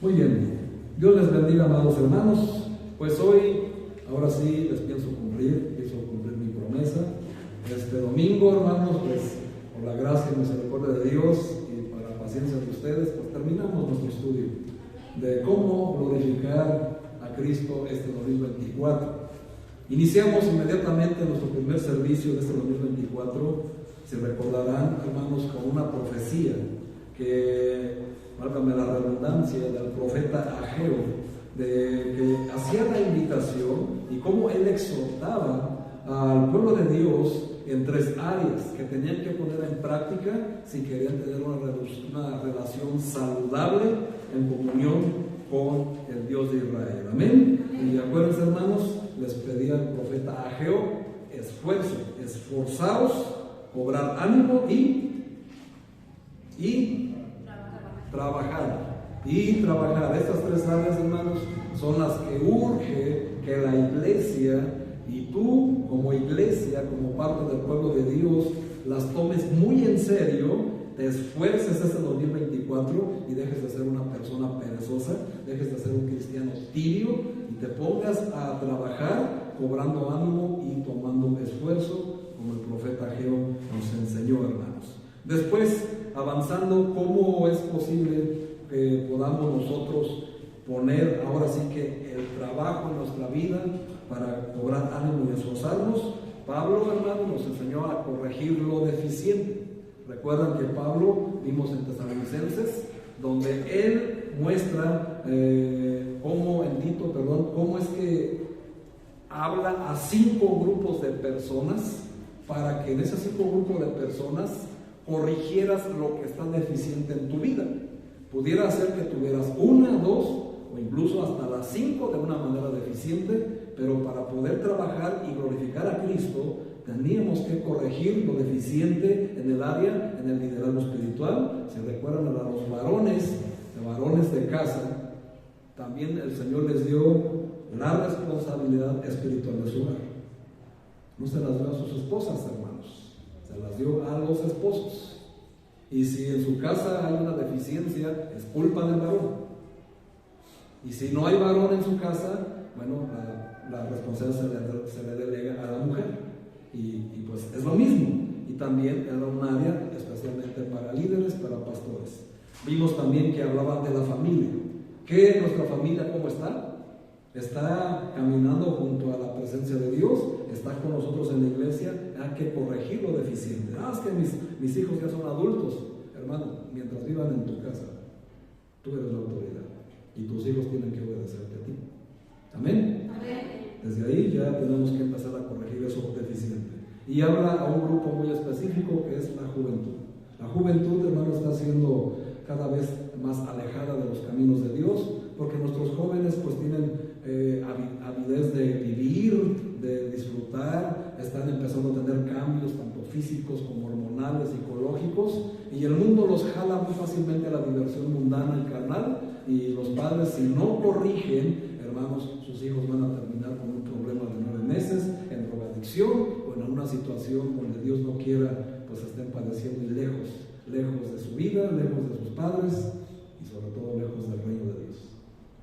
Muy bien, Dios les bendiga, amados hermanos. Pues hoy, ahora sí, les pienso cumplir mi promesa. Este domingo, hermanos, pues por la gracia y misericordia de Dios y para la paciencia de ustedes, pues terminamos nuestro estudio de cómo glorificar a Cristo este 2024. Iniciamos inmediatamente nuestro primer servicio de este 2024, se recordarán, hermanos, con una profecía que, válgame la redundancia, del profeta Ageo, que hacía la invitación y cómo él exhortaba al pueblo de Dios en tres áreas que tenían que poner en práctica si querían tener una relación saludable en comunión con el Dios de Israel. Amén. Y acuérdense, hermanos, les pedía el profeta Ageo: esforzaos, cobrar ánimo y trabajar. Estas tres áreas, hermanos, son las que urge que la iglesia y tú como iglesia, como parte del pueblo de Dios, las tomes muy en serio, te esfuerces este 2024 y dejes de ser una persona perezosa, dejes de ser un cristiano tibio y te pongas a trabajar cobrando ánimo y tomando esfuerzo, como el profeta Ageo nos enseñó, hermanos. Después, avanzando, ¿cómo es posible que podamos nosotros poner ahora sí que el trabajo en nuestra vida para cobrar ánimo y esforzarnos? Pablo, hermano, nos enseñó a corregir lo deficiente. Recuerdan que Pablo, vimos en Tesalonicenses, donde él muestra cómo es que habla a 5 grupos de personas para que en esos 5 grupos de personas corrigieras lo que está deficiente en tu vida. Pudiera ser que tuvieras 1, 2 o incluso hasta las 5 de una manera deficiente, pero para poder trabajar y glorificar a Cristo teníamos que corregir lo deficiente en el área, en el liderazgo espiritual. Si recuerdan a los varones de casa, también el Señor les dio la responsabilidad espiritual de su hogar. No se las dio a sus esposas, hermanos, se las dio a los esposos. Y si en su casa hay una deficiencia, es culpa del varón. Y si no hay varón en su casa, bueno, la responsabilidad se le delega a la mujer. Y pues es lo mismo. Y también era un área especialmente para líderes, para pastores. Vimos también que hablaba de la familia. ¿Qué nuestra familia cómo está? Está caminando junto a la presencia de Dios, está con nosotros en la iglesia. Hay que corregir lo deficiente. Es que mis hijos ya son adultos. Hermano, mientras vivan en tu casa, tú eres la autoridad y tus hijos tienen que obedecerte a ti. Amén. Desde ahí ya tenemos que empezar a corregir eso deficiente. Y habla a un grupo muy específico que es la juventud. La juventud, hermano, está siendo cada vez más alejada de los caminos de Dios, porque nuestros jóvenes pues tienen avidez de vivir, de disfrutar, están empezando a tener cambios tanto físicos como hormonales, psicológicos, y el mundo los jala muy fácilmente a la diversión mundana y carnal, y los padres, si no corrigen, hermanos, sus hijos van a terminar con un problema de 9 meses, en drogadicción o en alguna situación donde Dios no quiera, pues estén padeciendo y lejos de su vida, lejos de sus padres y sobre todo lejos del reino de Dios.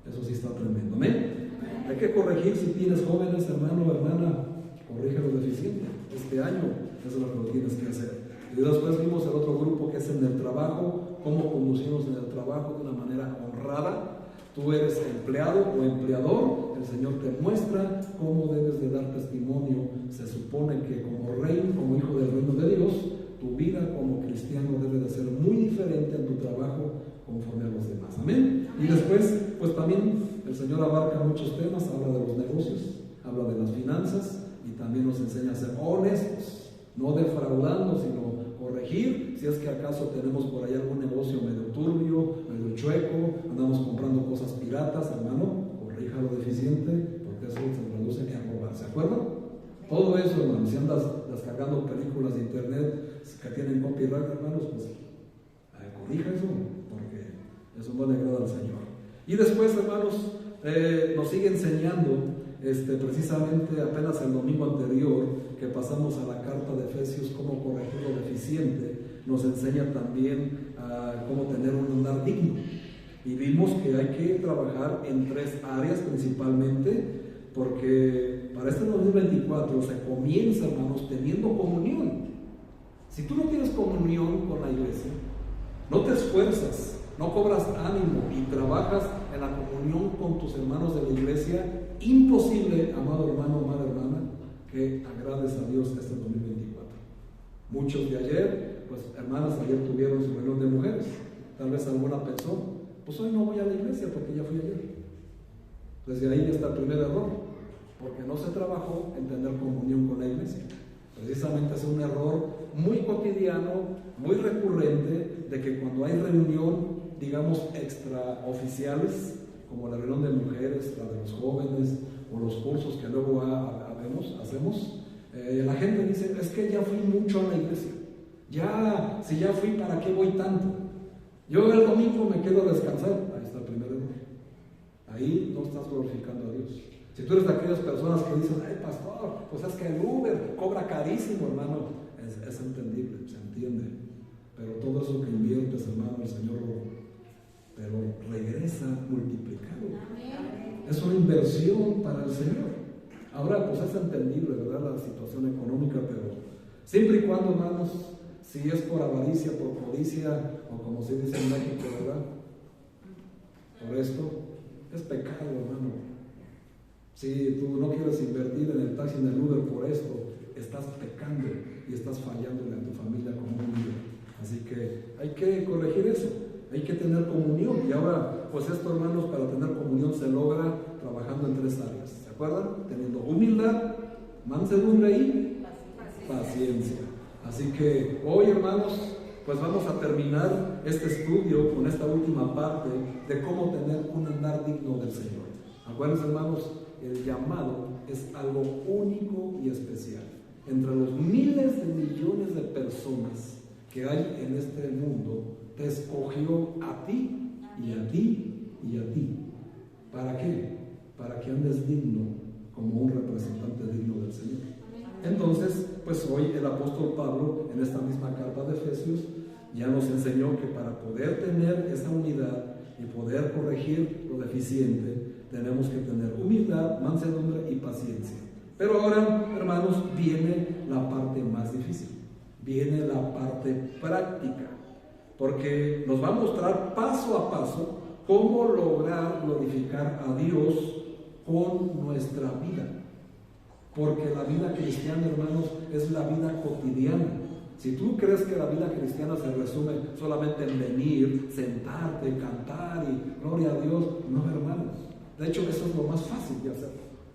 Eso sí está tremendo. Amén. Hay que corregir. Si tienes jóvenes, hermano o hermana, corrige lo deficiente. Este año eso es lo que lo tienes que hacer. Y después vimos el otro grupo que es en el trabajo, cómo conducirnos en el trabajo de una manera honrada. Tú eres empleado o empleador, el Señor te muestra cómo debes de dar testimonio. Se supone que como rey, como hijo del reino de Dios, tu vida como cristiano debe de ser muy diferente en tu trabajo conforme a los demás. Amén. Y después, pues también el Señor abarca muchos temas, habla de los negocios, habla de las finanzas y también nos enseña a ser honestos, no defraudando, sino corregir. Si es que acaso tenemos por ahí algún negocio medio turbio, medio chueco, andamos comprando cosas piratas, hermano, corrija lo deficiente, porque eso se traduce en robar. ¿Se acuerdan? Todo eso, hermano, si andas descargando películas de internet que tienen copyright, hermanos, pues corrija eso, porque eso no le agrada al Señor. Y después, hermanos, nos sigue enseñando, precisamente apenas el domingo anterior, que pasamos a la carta de Efesios, cómo corregir lo deficiente, nos enseña también a cómo tener un andar digno. Y vimos que hay que trabajar en 3 áreas principalmente, porque para este 2024 se comienza, hermanos, teniendo comunión. Si tú no tienes comunión con la iglesia, no te esfuerzas, no cobras ánimo y trabajas en la comunión con tus hermanos de la iglesia, imposible, amado hermano, amada hermana, que agrades a Dios este 2024. Muchos de ayer, pues hermanas, ayer tuvieron su reunión de mujeres. Tal vez alguna pensó, pues hoy no voy a la iglesia porque ya fui ayer. Desde ahí está el primer error, porque no se trabajó en tener comunión con la iglesia. Precisamente es un error muy cotidiano, muy recurrente, de que cuando hay reunión, digamos, extraoficiales, como la reunión de mujeres, la de los jóvenes, o los cursos que luego hacemos, la gente dice, es que ya fui mucho a la iglesia. Si ya fui, ¿para qué voy tanto? Yo el domingo me quedo a descansar. Ahí está el primer error. Ahí no estás glorificando a Dios. Si tú eres de aquellas personas que dicen, ay pastor, pues es que el Uber cobra carísimo, hermano, es entendible, se entiende. Pero todo eso que inviertes, hermano, el Señor pero regresa multiplicado. Es una inversión para el Señor. Ahora, pues es entendible, ¿verdad?, la situación económica, pero siempre y cuando, hermanos, si es por avaricia, por codicia, o como se dice en México, ¿verdad?, por esto, es pecado, hermano. Si tú no quieres invertir en el taxi, en el Uber por esto, estás pecando y estás fallándole a tu familia como un líder. Así que hay que corregir eso, hay que tener comunión. Y ahora, pues esto, hermanos, para tener comunión se logra trabajando en 3 áreas. ¿Se acuerdan? Teniendo humildad, mansedumbre y paciencia. Así que hoy, hermanos, pues vamos a terminar este estudio con esta última parte de cómo tener un andar digno del Señor. Acuérdense, hermanos, el llamado es algo único y especial. Entre los miles de millones de personas que hay en este mundo, te escogió a ti y a ti y a ti. ¿Para qué? Para que andes digno, como un representante digno del Señor. Entonces, pues hoy el apóstol Pablo, en esta misma carta de Efesios, ya nos enseñó que para poder tener esa unidad y poder corregir lo deficiente, tenemos que tener humildad, mansedumbre y paciencia. Pero ahora, hermanos, viene la parte más difícil, viene la parte práctica, porque nos va a mostrar paso a paso cómo lograr glorificar a Dios con nuestra vida. Porque la vida cristiana, hermanos, es la vida cotidiana. Si tú crees que la vida cristiana se resume solamente en venir, sentarte, cantar y gloria a Dios, no, hermanos. De hecho, eso es lo más fácil de hacer.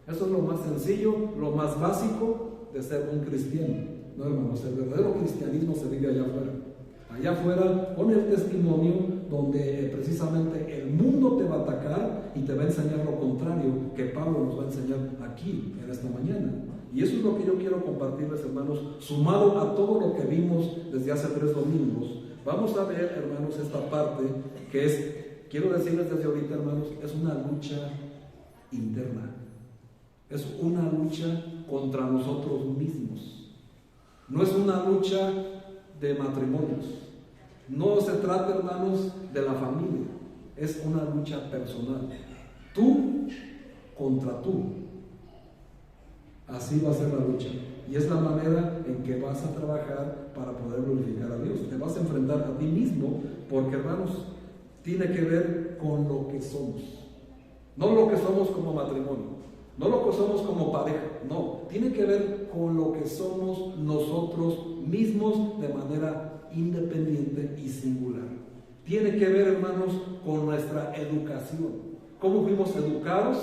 Eso es lo más sencillo, lo más básico de ser un cristiano. No, hermanos, el verdadero cristianismo se vive allá afuera. Allá afuera, con el testimonio, donde precisamente el mundo te va a atacar y te va a enseñar lo contrario que Pablo nos va a enseñar aquí, en esta mañana. Y eso es lo que yo quiero compartirles, hermanos, sumado a todo lo que vimos desde hace 3 domingos. Vamos a ver, hermanos, esta parte que es, quiero decirles desde ahorita, hermanos, es una lucha interna. Es una lucha contra nosotros mismos. No es una lucha de matrimonios. No se trata, hermanos, de la familia. Es una lucha personal. Tú contra tú. Así va a ser la lucha. Y es la manera en que vas a trabajar para poder glorificar a Dios. Te vas a enfrentar a ti mismo, porque, hermanos, tiene que ver con lo que somos. No lo que somos como matrimonio, no lo que somos como pareja, no. Tiene que ver con lo que somos nosotros mismos de manera independiente y singular. Tiene que ver, hermanos, con nuestra educación. ¿Cómo fuimos educados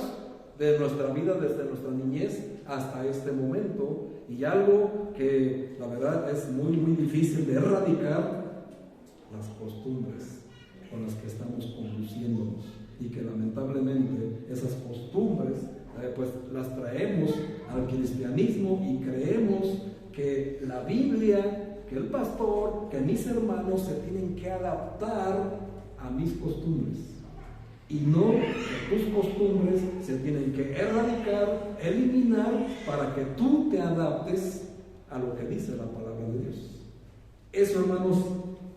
de nuestra vida desde nuestra niñez hasta este momento? Y algo que la verdad es muy, muy difícil de erradicar, las costumbres con las que estamos conduciéndonos, y que lamentablemente esas costumbres pues las traemos al cristianismo y creemos que la Biblia, que el pastor, que mis hermanos se tienen que adaptar a mis costumbres, y no que tus costumbres se tienen que erradicar, eliminar, para que tú te adaptes a lo que dice la palabra de Dios. Eso, hermanos,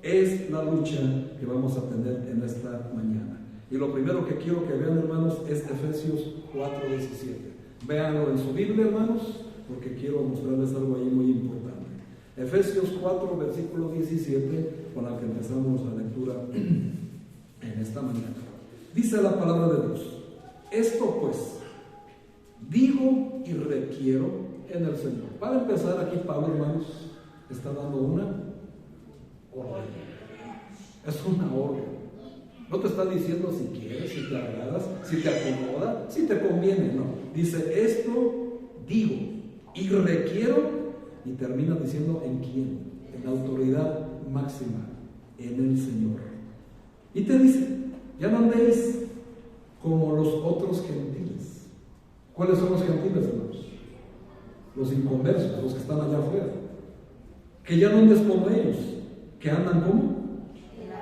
es la lucha que vamos a tener en esta mañana. Y lo primero que quiero que vean, hermanos, es Efesios 4:17. Véanlo en su Biblia, hermanos, porque quiero mostrarles algo ahí muy importante. Efesios 4, versículo 17, con la que empezamos la lectura en esta mañana. Dice la palabra de Dios: esto pues digo y requiero en el Señor. Para empezar, aquí Pablo, hermanos, está dando una orden. Es una orden. No te está diciendo si quieres, si te agradas, si te acomoda, si te conviene, no. Dice, esto digo y requiero, y termina diciendo en quién, en la autoridad máxima, en el Señor. Y te dice, ya no andéis como los otros gentiles. ¿Cuáles son los gentiles, hermanos? Los inconversos, los que están allá afuera. Que ya no andes como ellos, que andan como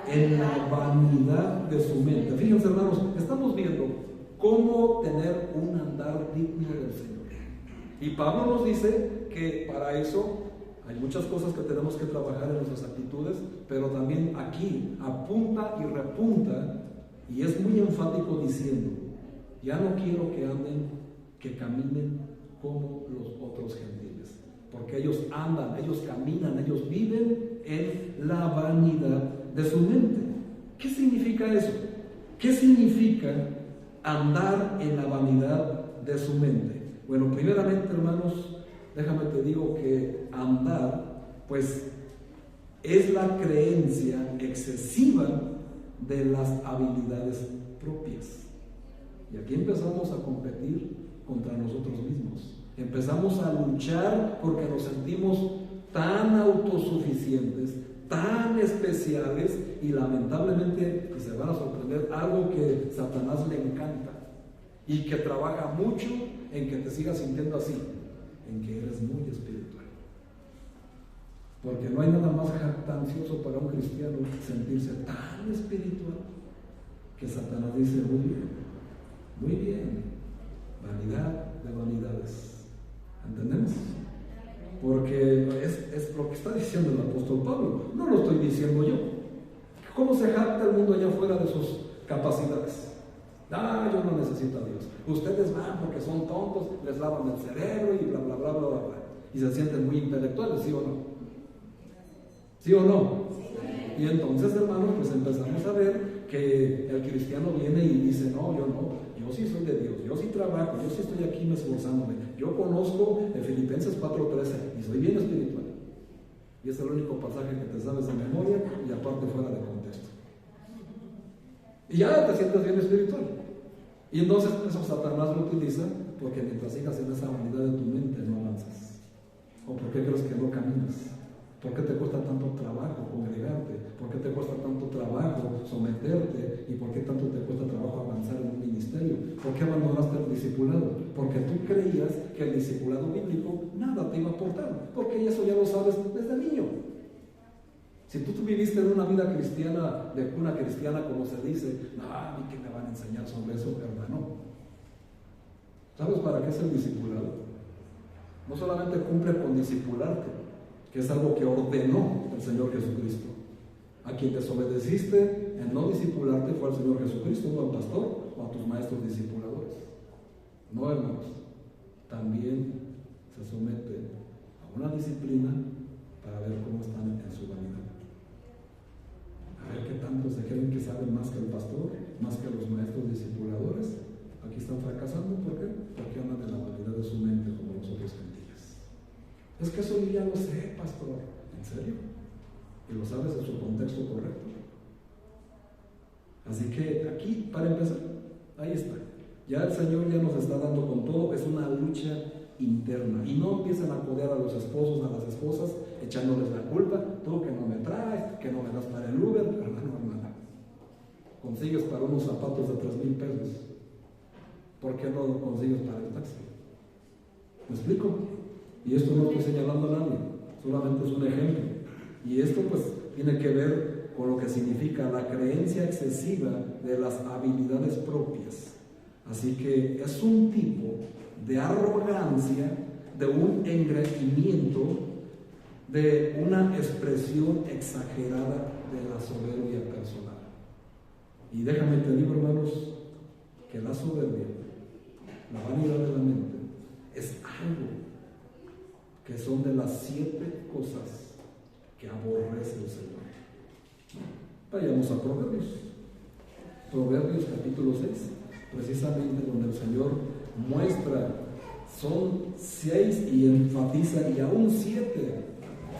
en la vanidad de su mente. Fíjense, hermanos, estamos viendo cómo tener un andar digno del Señor. Y Pablo nos dice que para eso hay muchas cosas que tenemos que trabajar en nuestras actitudes, pero también aquí apunta y repunta, y es muy enfático diciendo, ya no quiero que anden, que caminen como los otros gentiles, porque ellos andan, ellos caminan, ellos viven en la vanidad de su mente. ¿Qué significa eso? ¿Qué significa andar en la vanidad de su mente? Bueno, primeramente, hermanos, déjame te digo que andar, pues, es la creencia excesiva de las habilidades propias. Y aquí empezamos a competir contra nosotros mismos. Empezamos a luchar porque nos sentimos tan autosuficientes, tan especiales, y lamentablemente, y se van a sorprender, algo que Satanás le encanta y que trabaja mucho en que te sigas sintiendo así, en que eres muy espiritual. Porque no hay nada más jactancioso para un cristiano sentirse tan espiritual, que Satanás dice, muy bien, vanidad de vanidades. ¿Entendemos? Porque es lo que está diciendo el apóstol Pablo, no lo estoy diciendo yo. ¿Cómo se jacta el mundo allá afuera de sus capacidades? Yo no necesito a Dios. Ustedes van porque son tontos, les lavan el cerebro y bla, bla, bla, bla, bla. Y se sienten muy intelectuales, ¿sí o no? ¿Sí o no? Sí. Y entonces, hermanos, pues empezamos a ver que el cristiano viene y dice, no, yo sí soy de Dios, yo sí trabajo, yo sí estoy aquí esforzándome, yo conozco Filipenses 4:13 y soy bien espiritual. Y es el único pasaje que te sabes de memoria y aparte fuera de contexto. Y ya te sientes bien espiritual. Y entonces eso Satanás lo utiliza porque mientras sigas en esa vanidad de tu mente no avanzas. ¿O por qué crees que no caminas? ¿Por qué te cuesta tanto trabajo congregarte? ¿Por qué te cuesta tanto trabajo someterte? ¿Y por qué tanto te cuesta trabajo avanzar en un ministerio? ¿Por qué abandonaste el discipulado? Porque tú creías que el discipulado bíblico nada te iba a aportar, porque eso ya lo sabes desde niño. Si tú viviste en una vida cristiana, de cuna cristiana, como se dice, a mí que me van a enseñar sobre eso, hermano. ¿Sabes para qué es el discipulado? No solamente cumple con discipularte, que es algo que ordenó el Señor Jesucristo. A quien desobedeciste en no discipularte fue al Señor Jesucristo, no al pastor o a tus maestros discipuladores. No, hermanos, también se somete a una disciplina para ver cómo están en su vanidad. A ver qué tanto se creen que saben más que el pastor, más que los maestros discipuladores. Aquí están fracasando, ¿por qué? Porque andan en la vanidad de su mente como los otros gentiles. Es que eso yo ya lo sé, pastor. ¿En serio? ¿Y lo sabes en su contexto correcto? Así que aquí, para empezar, ahí está. Ya el Señor ya nos está dando con todo, es una lucha interna. Y no empiecen a codear a los esposos, a las esposas, echándoles la culpa. Tú que no me traes, que no me das para el Uber, hermana. Consigues para unos zapatos de 3,000 pesos. ¿Por qué no lo consigues para el taxi? ¿Me explico? Y esto no estoy señalando a nadie, solamente es un ejemplo. Y esto pues tiene que ver con lo que significa la creencia excesiva de las habilidades propias. Así que es un tipo de arrogancia, de un engreimiento, de una expresión exagerada de la soberbia personal. Y déjame te digo, hermanos, que la soberbia, la vanidad de la mente, es algo que son de las 7 cosas que aborrece el Señor. Vayamos a Proverbios. Proverbios capítulo 6, precisamente donde el Señor muestra, son 6 y enfatiza, y aún 7,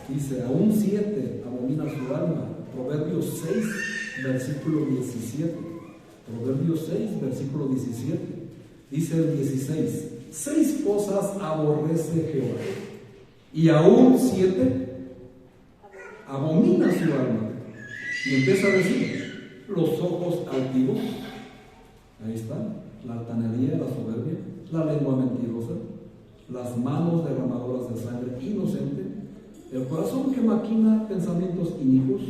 dice, aún 7 abomina su alma. Proverbios 6, versículo 17. Proverbios 6, versículo 17. Dice el 16, 6 cosas aborrece Jehová, y aún 7 abomina su alma. Y empieza a decir, los ojos altivos, ahí está, la altanería, la soberbia, la lengua mentirosa, las manos derramadoras de sangre inocente, el corazón que maquina pensamientos inicuos,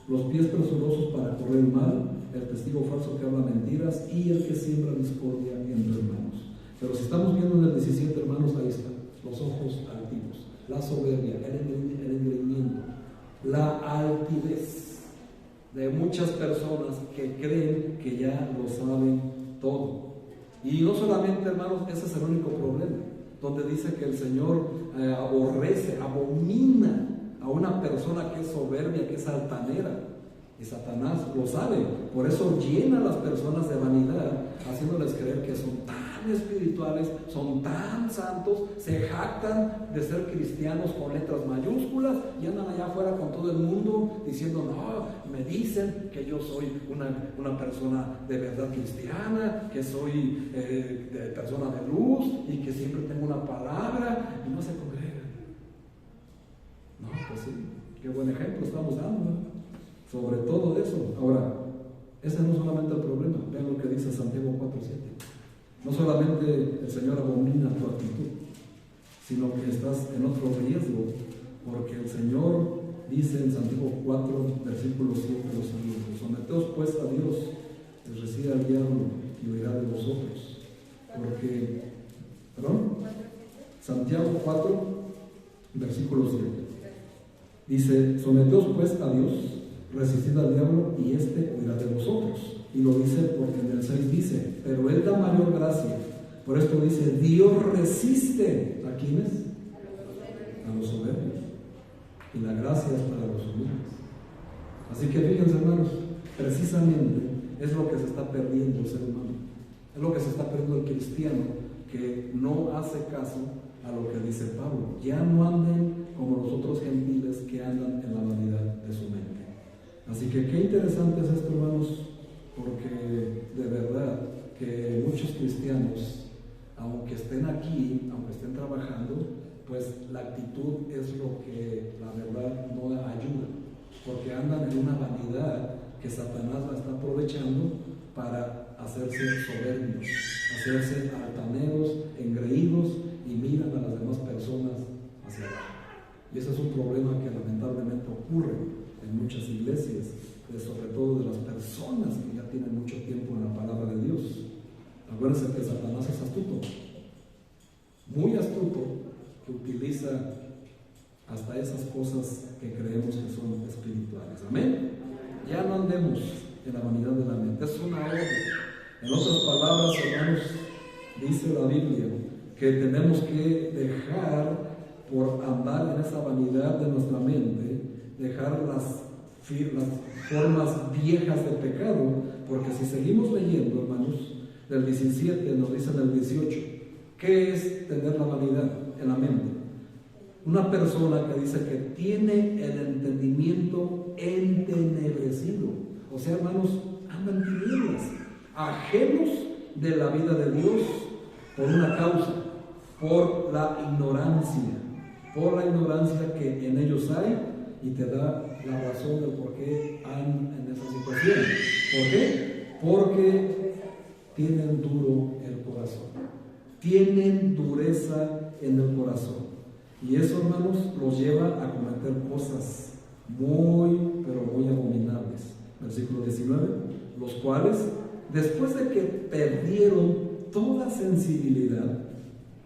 los pies presurosos para correr el mal, el testigo falso que habla mentiras y el que siembra discordia entre hermanos. Pero si estamos viendo en el 17, hermanos, ahí está, los ojos altivos, la soberbia, el engreimiento, la altivez de muchas personas que creen que ya lo saben todo. Y no solamente, hermanos, ese es el único problema, donde dice que el Señor aborrece, abomina a una persona que es soberbia, que es altanera. Y Satanás lo sabe, por eso llena a las personas de vanidad, haciéndoles creer que son tan espirituales, son tan santos, se jactan de ser cristianos con letras mayúsculas y andan allá afuera con todo el mundo diciendo, no, me dicen que yo soy una persona de verdad cristiana, que soy de persona de luz y que siempre tengo una palabra, y no se congregan. No, pues sí, qué buen ejemplo estamos dando, ¿no? Sobre todo eso. Ahora, ese no es solamente el problema. Vean lo que dice Santiago 4:7. No solamente el Señor abomina tu actitud, sino que estás en otro riesgo, porque el Señor dice en Santiago 4, versículo 7, los siguientes: someteos pues a Dios, que reside al diablo y huirá de vosotros. Porque, Santiago 4, versículo 7. Dice, someteos pues a Dios, resistid al diablo y éste huirá de vosotros. Y lo dice porque en el 6 dice, pero Él da mayor gracia. Por esto dice, Dios resiste ¿a quiénes? A los soberbios. Y la gracia es para los humildes. Así que fíjense, hermanos, precisamente es lo que se está perdiendo el ser humano. Es lo que se está perdiendo el cristiano, que no hace caso a lo que dice Pablo. Ya no anden como los otros gentiles que andan en la vanidad de su mente. Así que qué interesante es esto, hermanos, porque de verdad que muchos cristianos, aunque estén aquí, aunque estén trabajando, pues la actitud es lo que la verdad no ayuda, porque andan en una vanidad que Satanás la está aprovechando para hacerse soberbios, hacerse altaneros, engreídos, y miran a las demás personas hacia abajo. Y ese es un problema que lamentablemente ocurre en muchas iglesias, sobre todo de las personas que ya tienen mucho tiempo en la palabra de Dios. Acuérdense que Satanás es astuto, muy astuto, que utiliza hasta esas cosas que creemos que son espirituales. Amén. Ya no andemos en la vanidad de la mente, es una orden. En otras palabras, hermanos, dice la Biblia que tenemos que dejar, por andar en esa vanidad de nuestra mente, dejar las formas viejas de pecado, porque si seguimos leyendo, hermanos, del 17 nos dice en el 18, ¿qué es tener la vanidad en la mente? Una persona que dice que tiene el entendimiento entenebrecido, o sea, hermanos, andan tinieblas, ajenos de la vida de Dios por una causa, por la ignorancia que en ellos hay, y te da la razón del por qué andan en esa situación. ¿Por qué? Porque tienen duro el corazón, tienen dureza en el corazón, y eso, hermanos, los lleva a cometer cosas muy, pero muy abominables. Versículo 19, los cuales, después de que perdieron toda sensibilidad,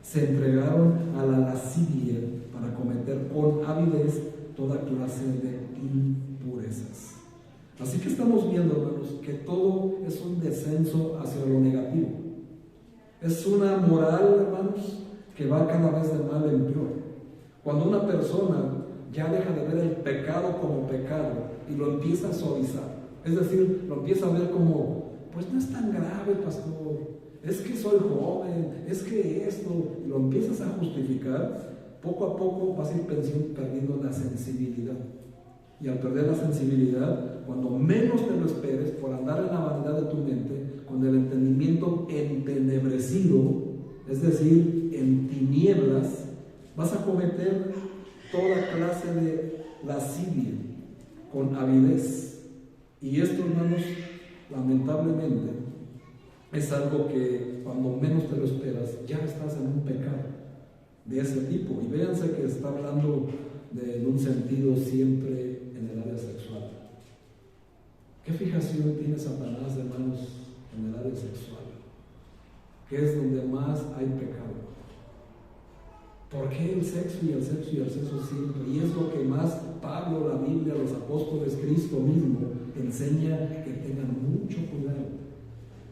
se entregaron a la lascivia para cometer con avidez toda clase de impurezas. Así que estamos viendo, hermanos, que todo es un descenso hacia lo negativo. Es una moral, hermanos, que va cada vez de mal en peor. Cuando una persona ya deja de ver el pecado como pecado y lo empieza a suavizar, es decir, lo empieza a ver como, pues no es tan grave, pastor, es que soy joven, es que esto, y lo empiezas a justificar, poco a poco vas a ir perdiendo la sensibilidad. Y al perder la sensibilidad, cuando menos te lo esperes, por andar en la vanidad de tu mente, con el entendimiento entenebrecido, es decir, en tinieblas, vas a cometer toda clase de lascivia, con avidez. Y esto, hermanos, lamentablemente, es algo que cuando menos te lo esperas, ya estás en un pecado de ese tipo. Y véanse que está hablando en un sentido siempre en el área sexual. ¿Qué fijación tiene Satanás, hermanos, en el área sexual? Que es donde más hay pecado. ¿Por qué el sexo y el sexo y el sexo siempre? Y es lo que más Pablo, la Biblia, los apóstoles, Cristo mismo enseña que tengan mucho cuidado.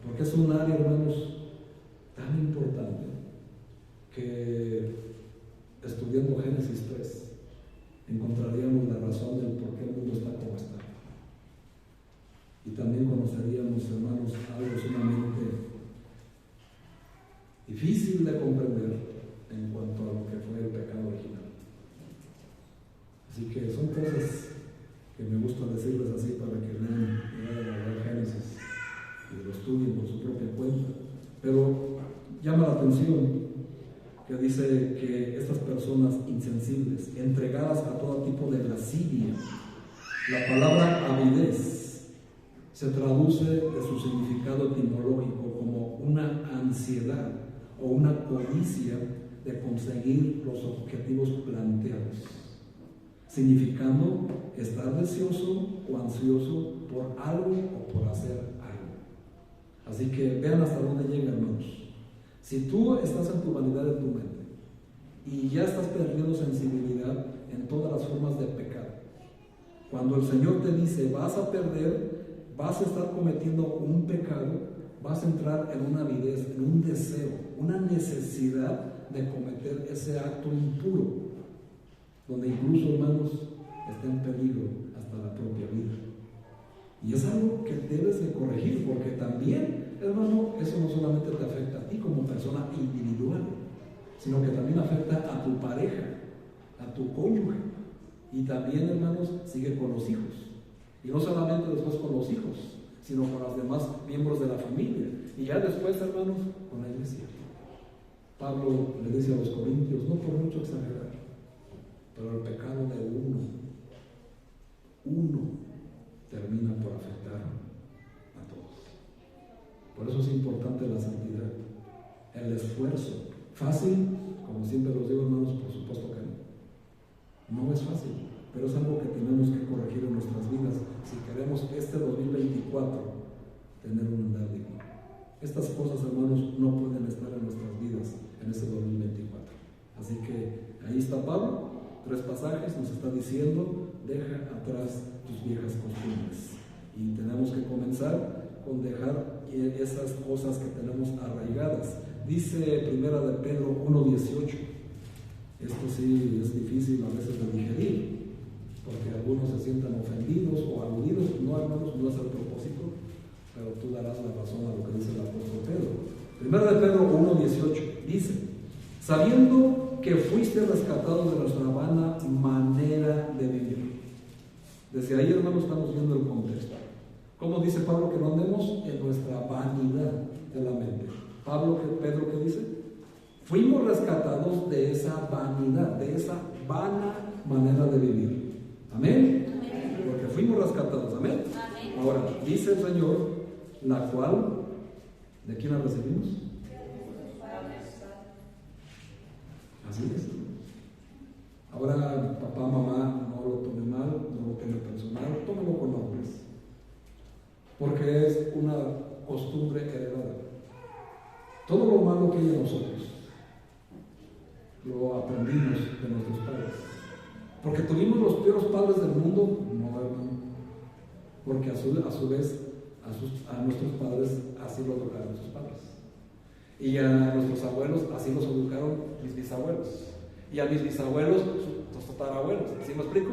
Porque es un área, hermanos, tan importante que estudiando Génesis 3 encontraríamos la razón del por qué el mundo está como está. Y también conoceríamos, hermanos, algo sumamente difícil de comprender en cuanto a lo que fue el pecado original. Así que son cosas que me gusta decirles así para que lean el Génesis y lo estudien por su propia cuenta. Pero llama la atención que dice que estas personas insensibles, entregadas a todo tipo de lascivia, la palabra avidez se traduce de su significado etimológico como una ansiedad o una codicia de conseguir los objetivos planteados, significando estar deseoso o ansioso por algo o por hacer algo. Así que vean hasta dónde llega, hermanos. Si tú estás en tu vanidad de tu mente y ya estás perdiendo sensibilidad en todas las formas de pecado, cuando el Señor te dice vas a perder, vas a estar cometiendo un pecado, vas a entrar en una avidez, en un deseo, una necesidad de cometer ese acto impuro, donde incluso, hermanos, está en peligro hasta la propia vida. Y es algo que debes de corregir, porque también, hermano, eso no solamente te afecta a ti como persona individual, sino que también afecta a tu pareja, a tu cónyuge, y también, hermanos, sigue con los hijos. Y no solamente después con los hijos, sino con los demás miembros de la familia. Y ya después, hermanos, con la iglesia. Pablo le dice a los corintios, no por mucho exagerar, pero el pecado de uno termina por afectar a todos. Por eso es importante la santidad, el esfuerzo. Fácil, como siempre los digo, hermanos, por supuesto que no. No es fácil, pero es algo que tenemos que corregir en nuestras vidas si queremos este 2024 tener un andar digno. Estas cosas, hermanos, no pueden estar en nuestras vidas en este 2024. Así que ahí está Pablo, 3 pasajes, nos está diciendo, deja atrás tus viejas costumbres. Y tenemos que comenzar con dejar esas cosas que tenemos arraigadas. Dice Primera de Pedro 1:18. Esto sí es difícil a veces de digerir, porque algunos se sientan ofendidos o aludidos. No, hermanos, no es el propósito, pero tú darás la razón a lo que dice el apóstol Pedro. Primera de Pedro 1:18 dice, sabiendo que fuiste rescatados de nuestra vana manera de vivir. Desde ahí, hermanos, estamos viendo el contexto. ¿Cómo dice Pablo que no andemos? En nuestra vanidad de la mente. Pedro, ¿qué dice? Fuimos rescatados de esa vanidad, de esa vana manera de vivir. ¿Amén? Amén. Porque fuimos rescatados. ¿Amén? Amén. Ahora, dice el Señor, la cual, ¿de quién la recibimos? Así es. Ahora, papá, mamá, no lo tome mal, no lo tome personal, tómelo con hombres. Porque es una costumbre heredada. Todo lo malo que hay en nosotros lo aprendimos de nuestros padres. Porque tuvimos los peores padres del mundo, no, hermano. porque a su vez a nuestros padres así lo educaron sus padres. Y a nuestros abuelos así los educaron mis bisabuelos. Y a mis bisabuelos sus tatarabuelos. ¿Sí me explico?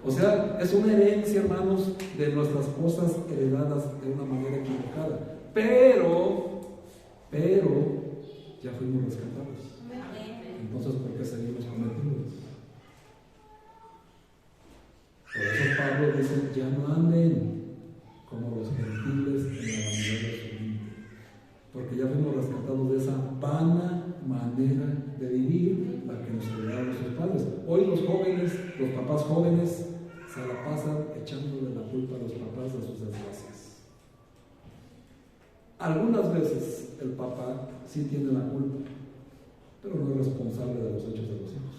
O sea, es una herencia, hermanos, de nuestras cosas heredadas de una manera equivocada. Pero ya fuimos rescatados. Entonces, ¿por qué seguimos cometiéndolos? Por eso Pablo dice, ya no anden como los gentiles en la vanidad de su mente, porque ya fuimos rescatados de esa vana manera de vivir, la que nos heredaron nuestros padres. Hoy los jóvenes, los papás jóvenes, se la pasan echándole la culpa a los papás de sus desgracias. Algunas veces el papá sí tiene la culpa, pero no es responsable de los hechos de los hijos.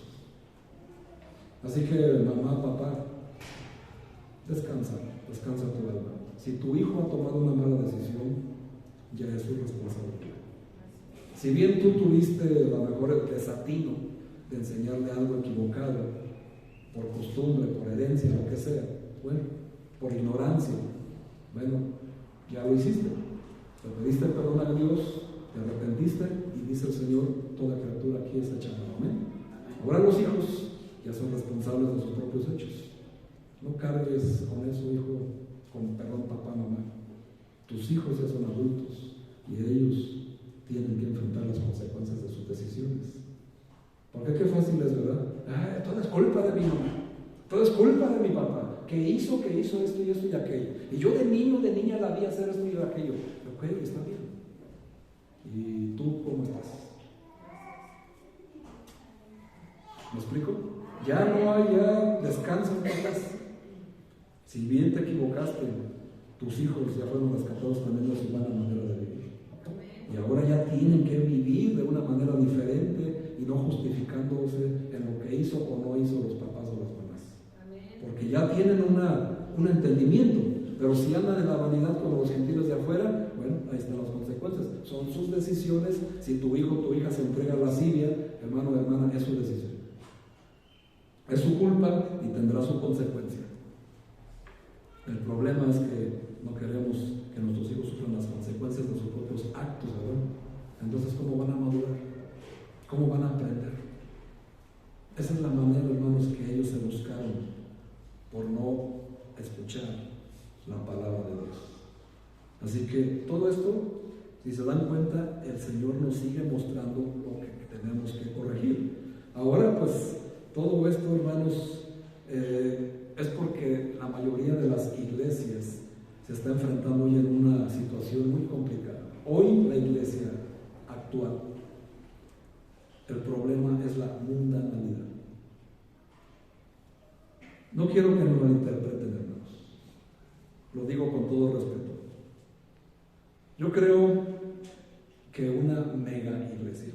Así que mamá, papá, descansa tu alma. Si tu hijo ha tomado una mala decisión, ya es su responsabilidad. Si bien tú tuviste a lo mejor el desatino de enseñarle algo equivocado, por costumbre, por herencia, lo que sea, bueno, por ignorancia, bueno, ya lo hiciste. Te pediste perdón a Dios, te arrepentiste y dice el Señor, toda criatura aquí es hecha nueva. Amén. Ahora los hijos ya son responsables de sus propios hechos. No cargues con eso, hijo, con perdón, papá, mamá. Tus hijos ya son adultos y ellos tienen que enfrentar las consecuencias de sus decisiones. Porque qué fácil es, ¿verdad? Todo es culpa de mi mamá, todo es culpa de mi papá, que hizo esto y aquello. Y yo de niño, de niña la vi hacer esto y aquello. Ok, está bien. ¿Y tú cómo estás? ¿Me explico? Ya no hay, ya descansa en paz. Si bien te equivocaste, tus hijos ya fueron rescatados también de su buena manera de vivir. Y ahora ya tienen que vivir de una manera diferente y no justificándose en lo que hizo o no hizo los papás o las mamás. Porque ya tienen un entendimiento. Pero si andan en la vanidad como los gentiles de afuera, bueno, ahí están las consecuencias. Son sus decisiones. Si tu hijo o tu hija se entrega a la lascivia, hermano o hermana, es su decisión. Es su culpa y tendrá su consecuencia. El problema es que no queremos que nuestros hijos sufran las consecuencias de sus propios actos, ¿verdad? Entonces, ¿cómo van a madurar? ¿Cómo van a aprender? Esa es la manera, hermanos, que ellos se buscaron por no escuchar la palabra de Dios. Así que todo esto, si se dan cuenta, el Señor nos sigue mostrando lo que tenemos que corregir. Ahora, pues, todo esto, hermanos, es porque la mayoría de las iglesias se está enfrentando hoy en una situación muy complicada. Hoy la iglesia actual, el problema es la mundanalidad. No quiero que me malinterpreten, hermanos. Lo digo con todo respeto. Yo creo que una mega iglesia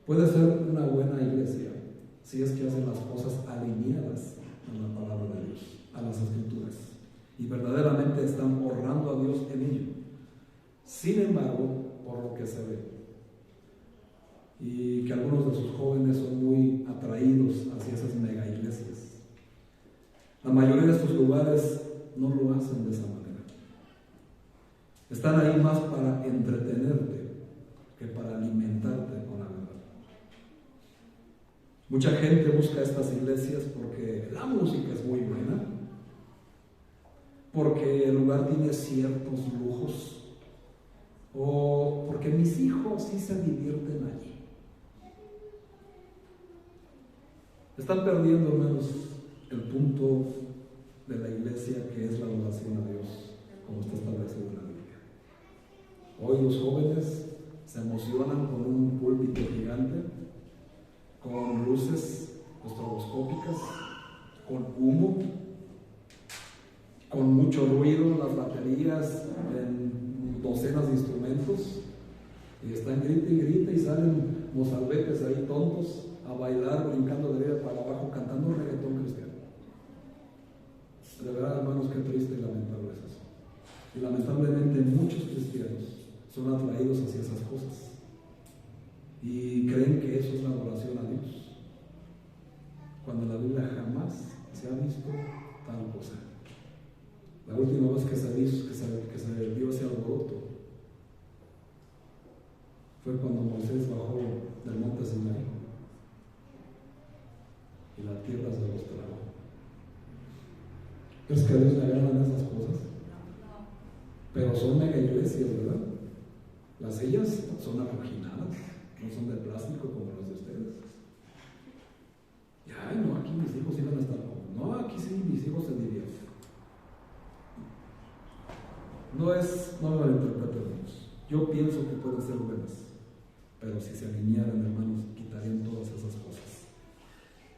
puede ser una buena iglesia si es que hacen las cosas alineadas a la palabra de Dios, a las escrituras, y verdaderamente están honrando a Dios en ello. Sin embargo, por lo que se ve, y que algunos de sus jóvenes son muy atraídos hacia esas mega iglesias, la mayoría de estos lugares no lo hacen de esa manera. Están ahí más para entretenerte que para alimentarte con la verdad. Mucha gente busca estas iglesias porque la música es muy buena, porque el lugar tiene ciertos lujos, o porque mis hijos sí se divierten allí. Están perdiendo, hermanos, el punto de la iglesia, que es la adoración a Dios, como está establecido en la Biblia. Hoy los jóvenes se emocionan con un púlpito gigante, con luces estroboscópicas, con humo, con mucho ruido en las baterías, en docenas de instrumentos, y están grita y salen mozalbetes ahí tontos a bailar, brincando de arriba para abajo, cantando reggaetón cristiano. De verdad, hermanos, qué triste y lamentable es eso. Y lamentablemente muchos cristianos son atraídos hacia esas cosas y creen que eso es la adoración a Dios, cuando en la Biblia jamás se ha visto tal cosa. La última vez que se dio ese alboroto fue cuando Moisés bajó del monte Sinaí y la tierra se los tragó. ¿Crees que a Dios le agradan esas cosas? Pero son mega iglesias, ¿verdad? Las sillas son marginadas, no son de plástico como las de ustedes. Y ay, no, aquí mis hijos iban a estar cómodos. No, aquí sí mis hijos se divierten. No me malinterpretemos. Yo pienso que pueden ser buenas, pero si se alinearan, hermanos, quitarían todas esas cosas.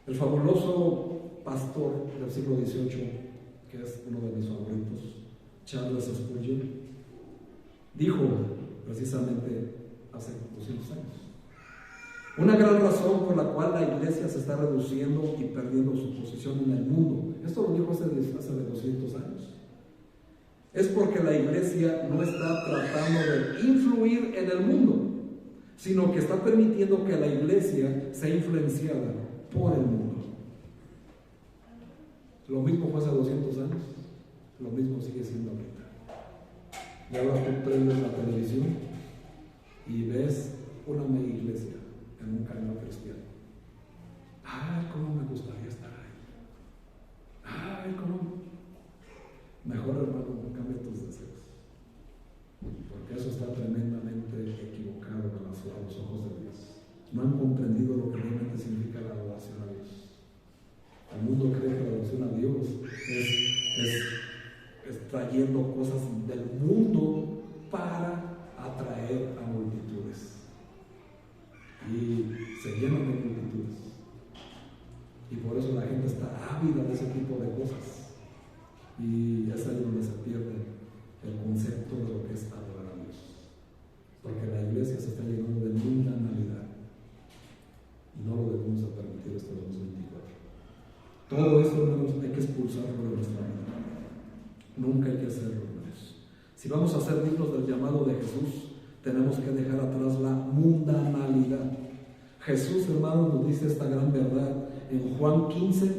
El fabuloso pastor del siglo XVIII, que es uno de mis favoritos, Charles Spurgeon, dijo precisamente hace 200 años: una gran razón por la cual la iglesia se está reduciendo y perdiendo su posición en el mundo, esto lo dijo hace 200 años, es porque la iglesia no está tratando de influir en el mundo, sino que está permitiendo que la iglesia sea influenciada por el mundo. Lo mismo fue hace 200 años, lo mismo sigue siendo ahorita. Y ahora tú prendes la televisión y ves una mega iglesia en un canal cristiano. Ay, cómo me gustaría estar ahí. Ay, cómo. Mejor, hermano, cambia tus deseos, porque eso está tremendamente equivocado a los ojos de Dios. No han comprendido lo que realmente significa la adoración a Dios. El mundo cree que la adoración a Dios es trayendo cosas del mundo para atraer a multitudes, y se llenan de multitudes, y por eso la gente está ávida de ese tipo de cosas, y es ahí donde se pierde el concepto de lo que es adorar a Dios, porque la iglesia se está llenando de mundanalidad y no lo debemos de permitir este 2024. Todo eso, hermanos, hay que expulsarlo de nuestra vida. Nunca hay que hacerlo, hermanos. Si vamos a ser dignos del llamado de Jesús, tenemos que dejar atrás la mundanalidad. Jesús, hermanos, nos dice esta gran verdad en Juan 15,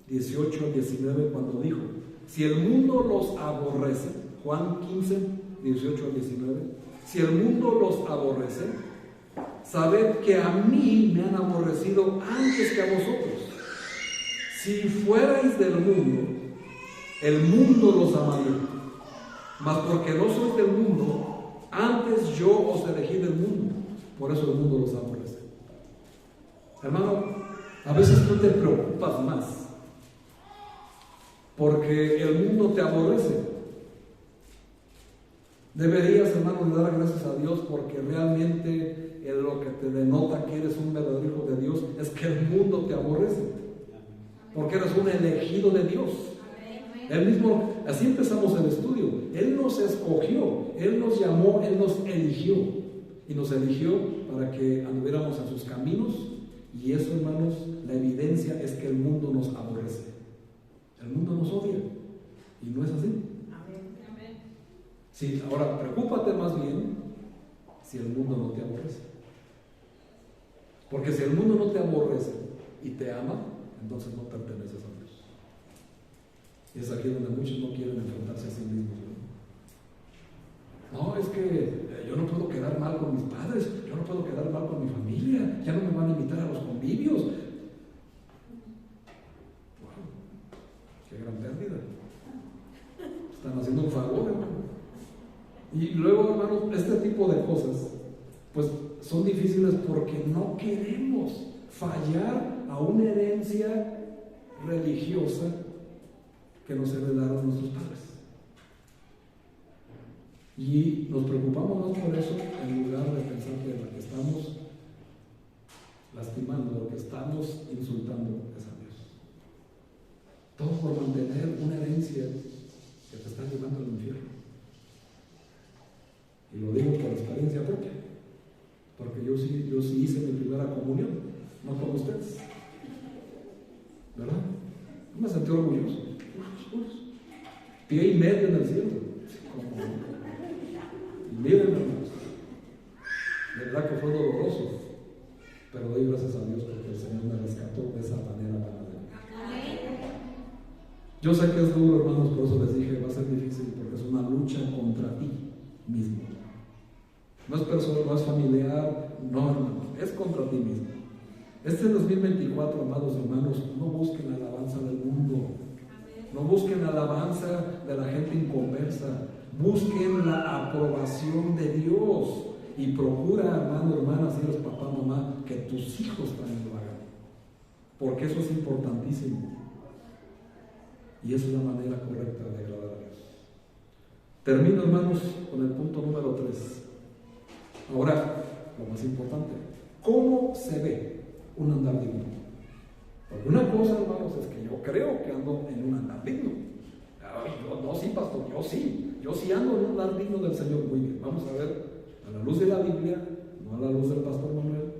18 al 19, cuando dijo: si el mundo los aborrece, Juan 15, 18 al 19, si el mundo los aborrece, sabed que a mí me han aborrecido antes que a vosotros. Si fuerais del mundo, el mundo los amaría, mas porque no sois del mundo, antes yo os elegí del mundo, por eso el mundo los aborrece. Hermano, a veces tú te preocupas más porque el mundo te aborrece. Deberías, hermano, de dar gracias a Dios, porque realmente lo que te denota que eres un verdadero hijo de Dios es que el mundo te aborrece, porque eres un elegido de Dios. Él mismo, así empezamos el estudio. Él nos escogió, Él nos llamó, Él nos eligió, y nos eligió para que anduviéramos en sus caminos. Y eso, hermanos, la evidencia es que el mundo nos aborrece. El mundo nos odia, y no es así. Amén. Sí, ahora preocúpate más bien si el mundo no te aborrece, porque si el mundo no te aborrece y te ama, entonces no perteneces a Dios. Y es aquí donde muchos no quieren enfrentarse a sí mismos. No, es que yo no puedo quedar mal con mis padres, yo no puedo quedar mal con mi familia, ya no me van a invitar a los convivios. Qué gran pérdida. Están haciendo un favor, hermano. Y luego, hermanos, este tipo de cosas pues son difíciles porque no queremos fallar a una herencia religiosa que nos heredaron nuestros padres. Y nos preocupamos más por eso, en lugar de pensar que lo que estamos lastimando, lo que estamos insultando es a Dios. Todo por mantener una herencia que te está llevando al infierno. Y lo digo por experiencia propia, porque yo sí hice mi primera comunión, no como ustedes, ¿verdad? Yo me sentí orgulloso, pie y medio en el cielo, y miren, hermanos, de verdad que fue doloroso, pero doy gracias a Dios porque el Señor me rescató de esa manera para mí. Yo sé que es duro, hermanos, por eso les dije, va a ser ti mismo. No es personal, no es familiar, no, hermanos, es contra ti mismo. Este 2024, amados hermanos, no busquen la alabanza del mundo, no busquen la alabanza de la gente inconversa, busquen la aprobación de Dios y procura, hermano, hermana, si eres papá, mamá, que tus hijos también lo hagan, porque eso es importantísimo y esa es la manera correcta de agradar a Dios. Termino, hermanos, con el punto número 3. Ahora, lo más importante, ¿cómo se ve un andar digno? Porque una cosa, hermanos, es que yo creo que ando en un andar digno. Ay, no, sí, pastor, yo sí ando en un andar digno del Señor. Muy bien, vamos a ver a la luz de la Biblia, no a la luz del pastor Manuel,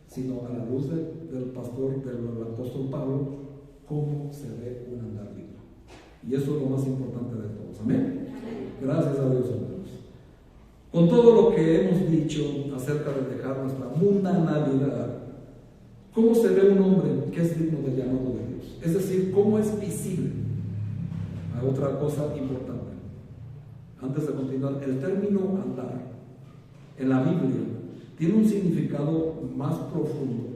sino a la luz del pastor, del apóstol Pablo, cómo se ve un andar digno. Y eso es lo más importante de todos. Amén. Gracias a Dios, hermanos. Con todo lo que hemos dicho acerca de dejar nuestra mundanalidad, ¿cómo se ve un hombre que es digno del llamado de Dios? Es decir, ¿cómo es visible? Hay otra cosa importante. Antes de continuar, el término andar en la Biblia tiene un significado más profundo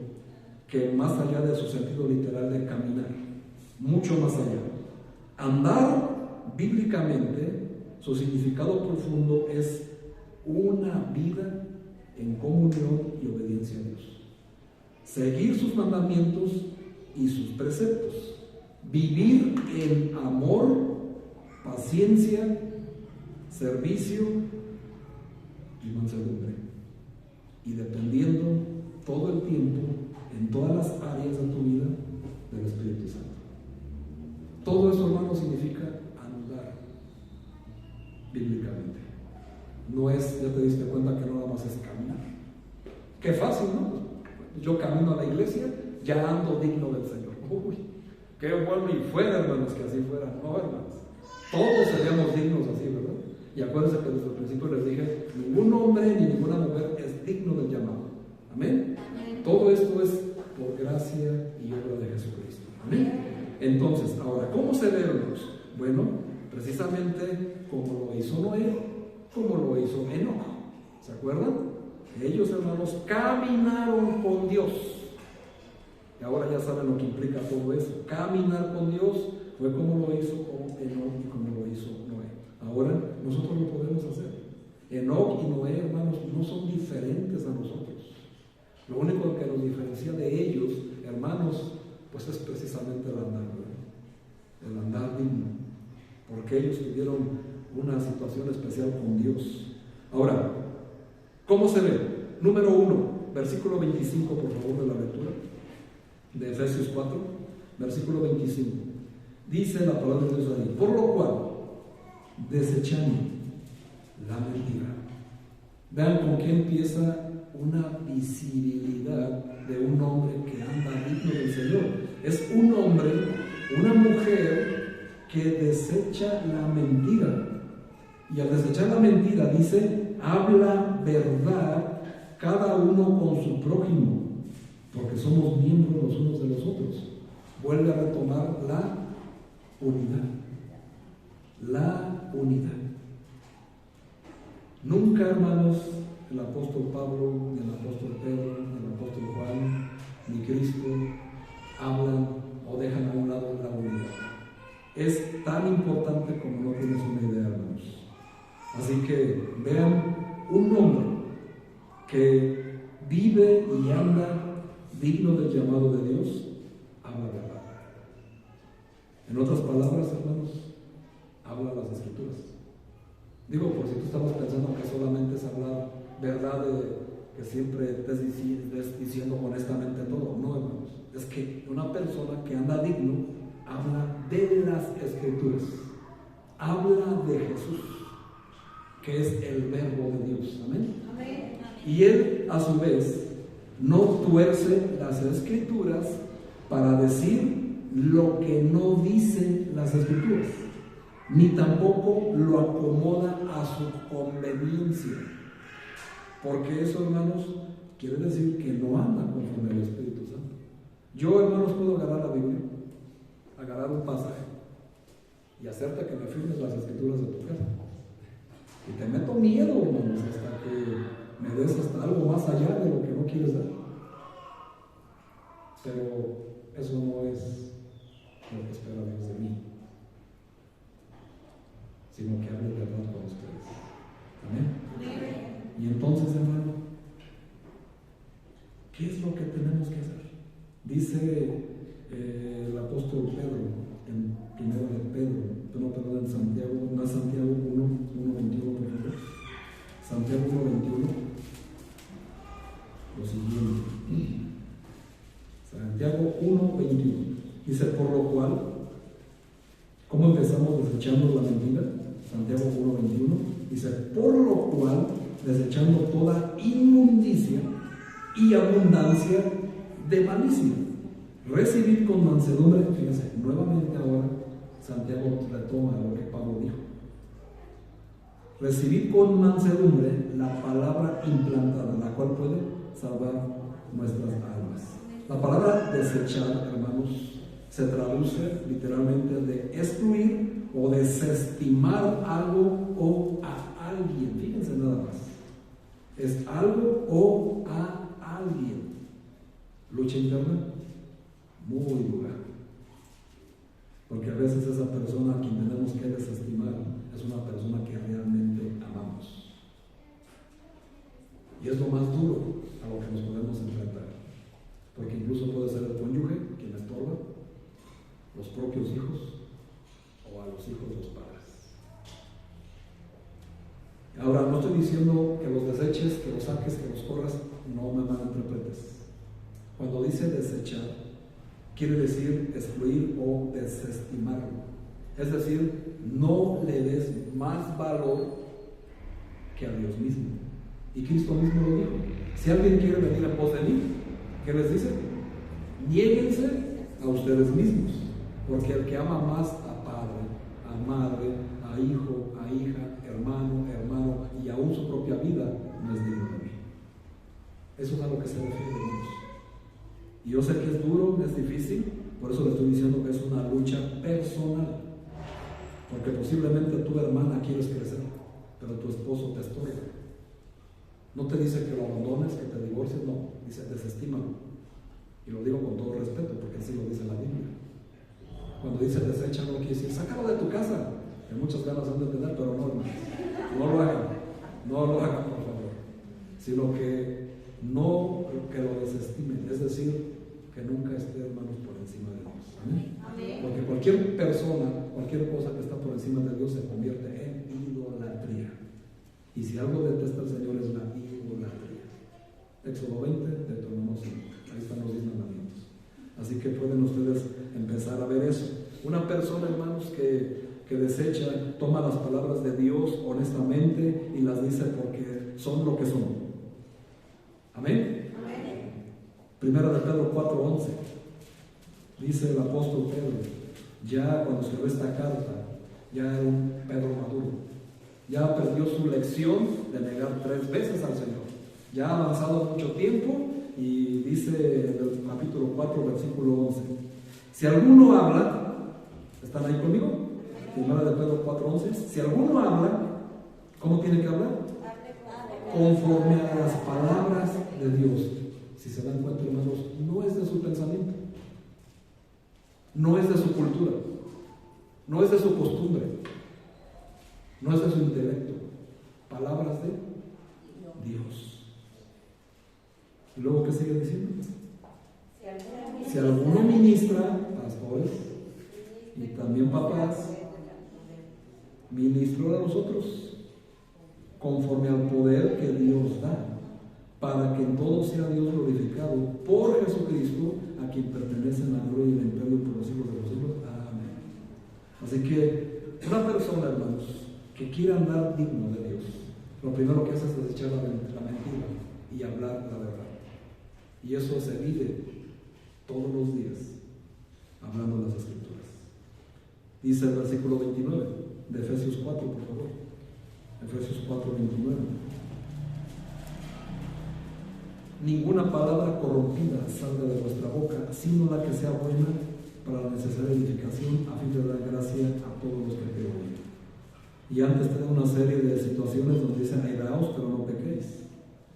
que más allá de su sentido literal de caminar, mucho más allá. Andar, bíblicamente, su significado profundo es una vida en comunión y obediencia a Dios. Seguir sus mandamientos y sus preceptos. Vivir en amor, paciencia, servicio y mansedumbre. Y dependiendo todo el tiempo, en todas las áreas de tu vida, del Espíritu Santo. Todo eso, hermano, significa andar bíblicamente. No es, ya te diste cuenta que no nada más es caminar. Qué fácil, ¿no? Yo camino a la iglesia, ya ando digno del Señor. Uy, qué bueno y fuera, hermanos, que así fuera. No, hermanos, todos seríamos dignos así, ¿verdad? Y acuérdense que desde el principio les dije, ningún hombre ni ninguna mujer es digno del llamado. Amén. Todo esto es por gracia y obra de Jesucristo. Amén. Entonces, ahora, ¿cómo se ve, hermanos? Bueno, precisamente como lo hizo Noé, como lo hizo Enoc. ¿Se acuerdan? Ellos, hermanos, caminaron con Dios. Y ahora ya saben lo que implica todo eso. Caminar con Dios fue como lo hizo Enoc y como lo hizo Noé. Ahora nosotros lo podemos hacer. Enoc y Noé, hermanos, no son diferentes a nosotros. Lo único que nos diferencia de ellos, hermanos, pues es precisamente el andar, ¿verdad? El andar digno. Porque ellos tuvieron una situación especial con Dios. Ahora, ¿cómo se ve? Número 1, versículo 25, por favor, de la lectura de Efesios 4, versículo 25. Dice la palabra de Dios ahí: por lo cual, desechando la mentira. Vean con qué empieza una visibilidad de un hombre que anda digno del Señor. Es un hombre, una mujer que desecha la mentira. Y al desechar la mentira, dice, habla verdad cada uno con su prójimo, porque somos miembros los unos de los otros. Vuelve a retomar la unidad. La unidad. Nunca, hermanos, el apóstol Pablo, ni el apóstol Pedro, ni el apóstol Juan, ni Cristo hablan o dejan a un lado la unidad. Es tan importante como no tienes una idea, hermanos. Así que vean, un hombre que vive y anda digno del llamado de Dios, habla verdad. En otras palabras, hermanos, habla las Escrituras. Digo, por si tú estabas pensando que solamente es hablar verdad, que siempre estés diciendo honestamente todo. No, hermanos, es que una persona que anda digno habla de las Escrituras, habla de Jesús, que es el verbo de Dios. Amén. Amén. Y él, a su vez, no tuerce las Escrituras para decir lo que no dicen las Escrituras, ni tampoco lo acomoda a su conveniencia, porque eso, hermanos, quiere decir que no anda conforme al Espíritu Santo. Yo, hermanos, puedo agarrar la Biblia, agarrar un pasaje y hacerte que me firmes las Escrituras de tu casa. Y te meto miedo, hermanos, hasta que me des hasta algo más allá de lo que no quieres dar. Pero eso no es lo que espera Dios de mí, sino que hable verdad con ustedes. Amén. Y entonces, hermano, ¿qué es lo que tenemos que hacer? Dice el apóstol Pedro en primero de Pedro, en Santiago, no, Santiago 1:21, por ejemplo. Santiago 1:21, lo siguiente. Santiago 1:21 dice: por lo cual, ¿cómo empezamos desechando la mentira? Santiago 1:21 dice: por lo cual, desechando toda inmundicia y abundancia de malicia, recibid con mansedumbre. Fíjense, nuevamente ahora Santiago retoma lo que Pablo dijo: recibid con mansedumbre la palabra implantada, la cual puede salvar nuestras almas. La palabra desechar, hermanos, se traduce literalmente de excluir o desestimar algo o a alguien. Fíjense nada más. Es algo o a alguien. Lucha interna muy dura. Porque a veces esa persona a quien tenemos que desestimar es una persona que realmente amamos. Y es lo más duro a lo que nos podemos enfrentar. Porque incluso puede ser el cónyuge quien estorba, los propios hijos o a los hijos de los padres. Ahora, no estoy diciendo que los deseches, que los saques, que los corras, no me malinterpretes. Cuando dice desechar, quiere decir excluir o desestimarlo. Es decir, no le des más valor que a Dios mismo. Y Cristo mismo lo dijo: si alguien quiere venir en pos de mí, ¿qué les dice? Niéguense a ustedes mismos, porque el que ama más a padre, a madre, a hijo, a hija, hermano y aún su propia vida, no es digno de mí. Eso es a lo que se refiere, hermanos. Y yo sé que es duro, es difícil, por eso le estoy diciendo que es una lucha personal, porque posiblemente tu hermana quieres crecer, pero tu esposo te estorba. No te dice que lo abandones, que te divorcies, no, dice desestímalo. Y lo digo con todo respeto, porque así lo dice la Biblia. Cuando dice desecha, no quiere decir sácalo de tu casa, que muchas ganas han de tener, pero no, hermanos, no lo hagan, por favor, sino que no que lo desestimen, es decir, que nunca esté, hermanos, por encima de Dios. ¿Amén? Amén. Porque cualquier persona, cualquier cosa que está por encima de Dios se convierte en idolatría. Y si algo detesta el Señor es la idolatría. Éxodo 20, Deuteronomio 5. Ahí están los 10 mandamientos. Así que pueden ustedes empezar a ver eso. Una persona, hermanos, que desecha, toma las palabras de Dios honestamente y las dice porque son lo que son. Amén. Amén. Primera de Pedro 4:11. Dice el apóstol Pedro, ya cuando escribió esta carta, ya era un Pedro maduro. Ya aprendió su lección de negar 3 veces al Señor. Ya ha avanzado mucho tiempo y dice en el capítulo 4, versículo 11: si alguno habla, ¿están ahí conmigo? Primera de Pedro 4:11. Si alguno habla, ¿cómo tiene que hablar? Conforme a las palabras de Dios. Si se dan cuenta, hermanos, no es de su pensamiento, no es de su cultura, no es de su costumbre, no es de su intelecto. Palabras de Dios. ¿Y luego qué sigue diciendo? Si alguno ministra, pastores y también papás, ministro a nosotros conforme al poder que Dios da, para que en todo sea Dios glorificado por Jesucristo, a quien pertenecen la gloria y el imperio por los siglos de los siglos. Amén. Así que una persona, hermanos, que quiera andar digno de Dios, lo primero que hace es desechar la mentira y hablar la verdad. Y eso se vive todos los días hablando las Escrituras. Dice el versículo 29 de Efesios 4, por favor. Efesios 4:29. Ninguna palabra corrompida salga de vuestra boca, sino la que sea buena para la necesaria edificación, a fin de dar gracia a todos los que te oyen. Y antes te da una serie de situaciones donde dicen airaos, pero no pequéis.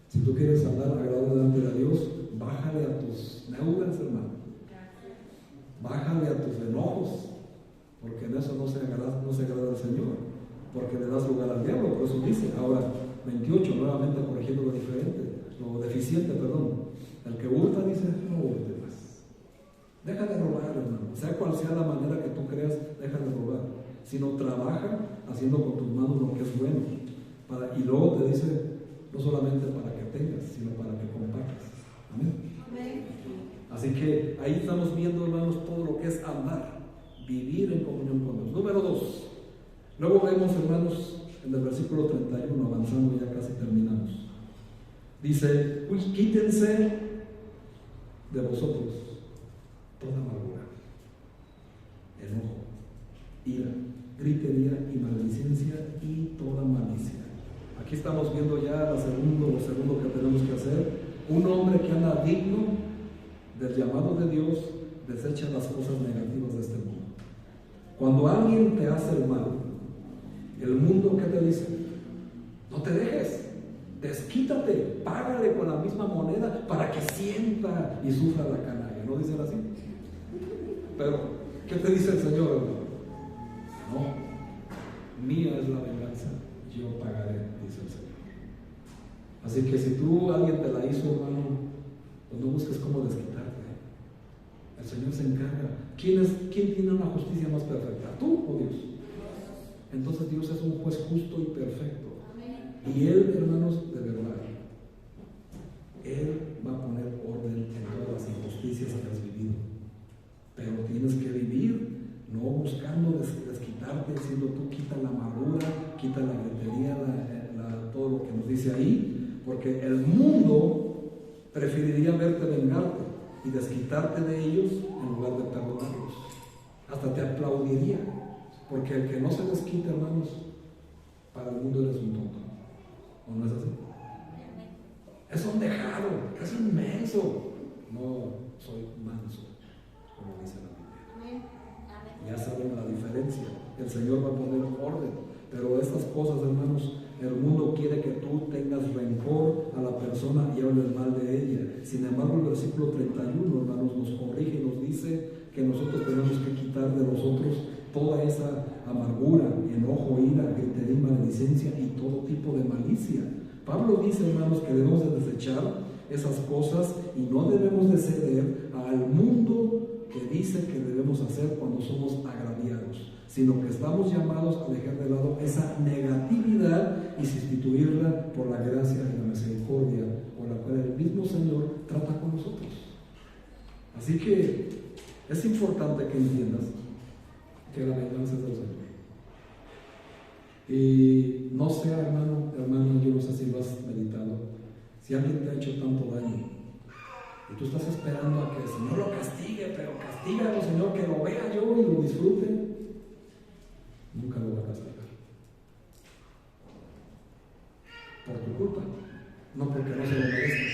Si tú quieres andar agradable delante de Dios, bájale a tus deudas, hermano. Bájale a tus enojos, porque en eso no se agrada al Señor, porque le das lugar al diablo. Por eso dice, ahora 28, nuevamente corrigiendo lo deficiente, perdón. El que hurta dice, no hurte más. Deja de robar, hermano. Sea cual sea la manera que tú creas, deja de robar. Sino trabaja haciendo con tus manos lo que es bueno. Y luego te dice, no solamente para que tengas, sino para que compartas. Amén. Así que ahí estamos viendo, hermanos, todo lo que es andar, vivir en comunión con Dios. Número 2. Luego vemos, hermanos, en el versículo 31, avanzando, ya casi terminamos. Dice, pues quítense de vosotros toda amargura, enojo, ira, gritería y maledicencia y toda malicia. Aquí estamos viendo ya lo segundo que tenemos que hacer. Un hombre que anda digno del llamado de Dios, desecha las cosas negativas de este mundo. Cuando alguien te hace el mal, el mundo, ¿qué te dice? No te dejes, desquítate, págale con la misma moneda para que sienta y sufra la canalla. ¿No dicen así? Pero, ¿qué te dice el Señor, hermano? No, mía es la venganza, yo pagaré, dice el Señor. Así que si alguien te la hizo, hermano, pues no busques cómo desquitarte. El Señor se encarga. ¿Quién tiene una justicia más perfecta? ¿Tú o Dios? Entonces Dios es un juez justo y perfecto. Y Él, hermanos, de verdad, Él va a poner orden en todas las injusticias que has vivido. Pero tienes que vivir, no buscando desquitarte, diciendo tú quita la amargura, quita la gritería, todo lo que nos dice ahí, porque el mundo preferiría verte vengarte y desquitarte de ellos en lugar de perdonarlos. Hasta te aplaudiría, porque el que no se desquita, hermanos, para el mundo eres un tonto. ¿O no es así? Es un dejado, es inmenso. No, soy manso, como dice la Biblia. Ya saben la diferencia. El Señor va a poner orden. Pero estas cosas, hermanos, el mundo quiere que tú tengas rencor a la persona y hables mal de ella. Sin embargo, el versículo 31, hermanos, nos corrige y nos dice que nosotros tenemos que quitar de nosotros toda esa amargura, enojo, ira, gritería, maledicencia y todo tipo de malicia. Pablo dice, hermanos, que debemos de desechar esas cosas y no debemos de ceder al mundo que dice que debemos hacer cuando somos agraviados, sino que estamos llamados a dejar de lado esa negatividad y sustituirla por la gracia y la misericordia por la cual el mismo Señor trata con nosotros. Así que es importante que entiendas que la venganza es del Señor. Y no sea, hermano, yo no sé si lo has meditado, si alguien te ha hecho tanto daño y tú estás esperando a que el Señor lo castigue, pero castígalo, Señor, que lo vea yo y lo disfrute. Nunca lo va a castigar. Por tu culpa. No porque no se lo merezca,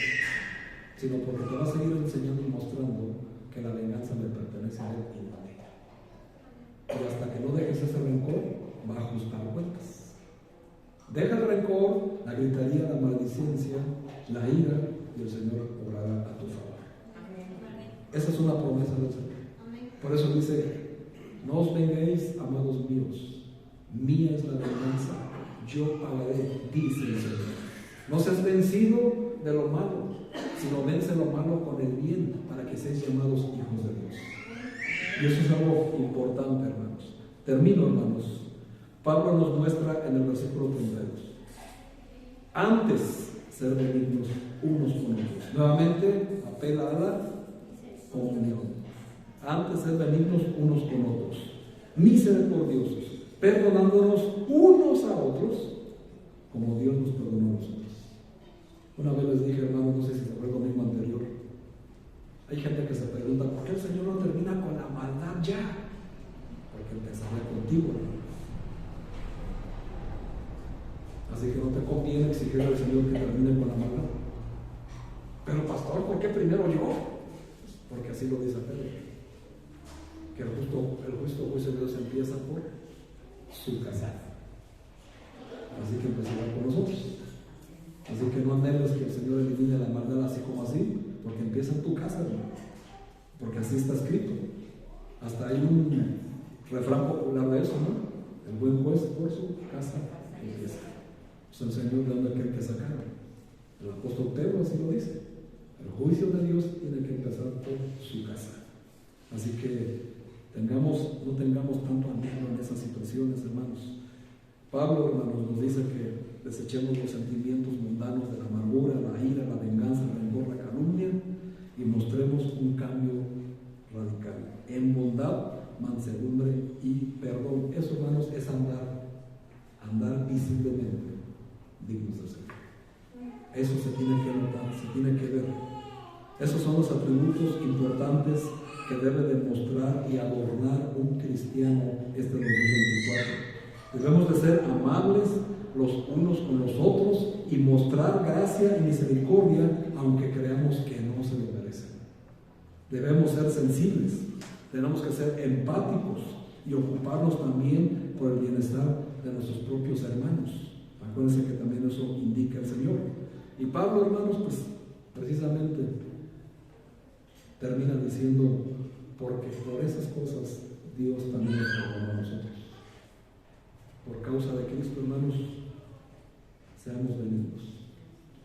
sino porque te va a seguir enseñando y mostrando que la venganza le pertenece a Él y no a ti. Y hasta que no dejes ese rencor, va a ajustar cuentas. Deja el rencor, la gritería, la maledicencia, la ira, y el Señor obrará a tu favor. Esa es una promesa del Señor. Por eso dice, no os venguéis, amados míos, mía es la venganza, yo pagaré, dice el Señor. No seas vencido de lo malo, sino vence lo malo con el bien, para que seáis llamados hijos de Dios. Y eso es algo importante, hermanos. Termino, hermanos. Pablo nos muestra en el versículo 32. Antes, ser benignos unos con otros. Nuevamente, apela a la comunión. Antes, ser benignos unos con otros. Misericordiosos, perdonándonos unos a otros, como Dios nos perdonó a nosotros. Una vez les dije, hermano, no sé si fue el domingo anterior, hay gente que se pregunta, ¿por qué el Señor no termina con la maldad ya? Porque empezaría contigo, hermano. Así que no te conviene exigirle al Señor que termine con la maldad. Pero pastor, ¿por qué primero yo? Porque así lo dice Pedro. Que el justo juicio de Dios empieza por su casa. Así que empezará con nosotros. Así que no anheles que el Señor elimine la maldad así como así, porque empieza en tu casa, hermano. Porque así está escrito. Hasta hay un refrán popular de eso, ¿no? El buen juez por su casa empieza. Pues el Señor de dónde hay que sacar. El apóstol Pedro así lo dice. El juicio de Dios tiene que empezar por su casa. Así que no tengamos tanto anhelo en esas situaciones, hermanos. Pablo, hermanos, nos dice que desechemos los sentimientos mundanos de la amargura, la ira, la venganza, el rencor, la calumnia y mostremos un cambio radical en bondad, mansedumbre y perdón. Eso, hermanos, es andar visiblemente dignos de ser. Eso se tiene que notar, se tiene que ver. Esos son los atributos importantes que debe demostrar y adornar un cristiano este 2024. Debemos de ser amables los unos con los otros y mostrar gracia y misericordia aunque creamos que no se lo merecen. Debemos ser sensibles, tenemos que ser empáticos y ocuparnos también por el bienestar de nuestros propios hermanos. Acuérdense que también eso indica el Señor. Y Pablo, hermanos, pues precisamente termina diciendo, porque por esas cosas Dios también nos perdonó a nosotros. Por causa de Cristo, hermanos, seamos benignos.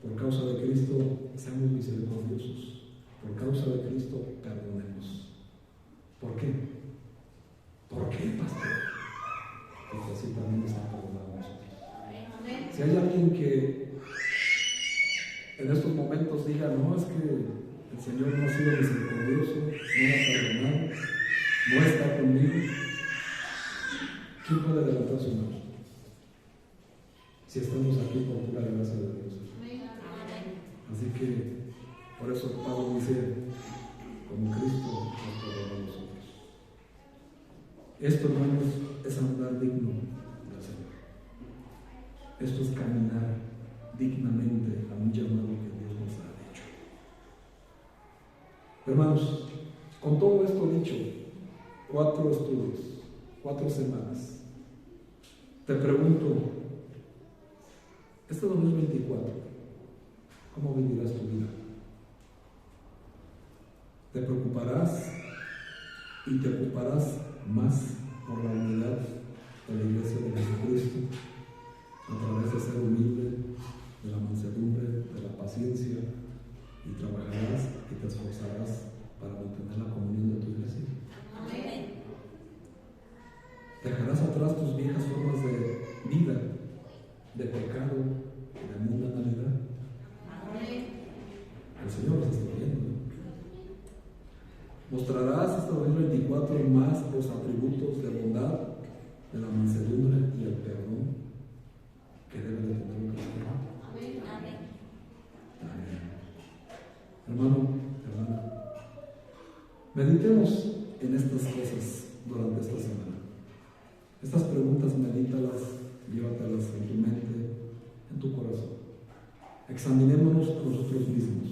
Por causa de Cristo, seamos misericordiosos. Por causa de Cristo, perdonemos. ¿Por qué? ¿Por qué, pastor? Porque así también está perdonado a nosotros. Si hay alguien que en estos momentos diga, no, es que el Señor no ha sido misericordioso, no me ha perdonado, no está conmigo, ¿quién puede levantar su mano? Si estamos aquí por pura gracia de Dios. Así que, por eso Pablo dice, como Cristo nos perdonó a nosotros. Esto, hermanos, es andar digno del Señor. Esto es caminar dignamente a un llamado que Dios nos ha hecho. Hermanos, con todo esto dicho, 4 estudios, 4 semanas. Te pregunto, este 2024, ¿cómo vivirás tu vida? ¿Te preocuparás y te ocuparás más por la unidad de la Iglesia de Jesucristo a través de ser humilde, de la mansedumbre, de la paciencia, y trabajarás y te esforzarás para mantener la comunión de tu iglesia? Amén. Dejarás atrás tus viejas formas de vida, de pecado, de mundanalidad. El Señor nos está viendo. Mostrarás este 2024 más los atributos de bondad, de la mansedumbre y el perdón que debe de tener un cristiano. Amén. Hermano, hermana, meditemos en estas cosas durante esta semana. Estas preguntas medítalas, llévatelas en tu mente, en tu corazón. Examinémonos a nosotros mismos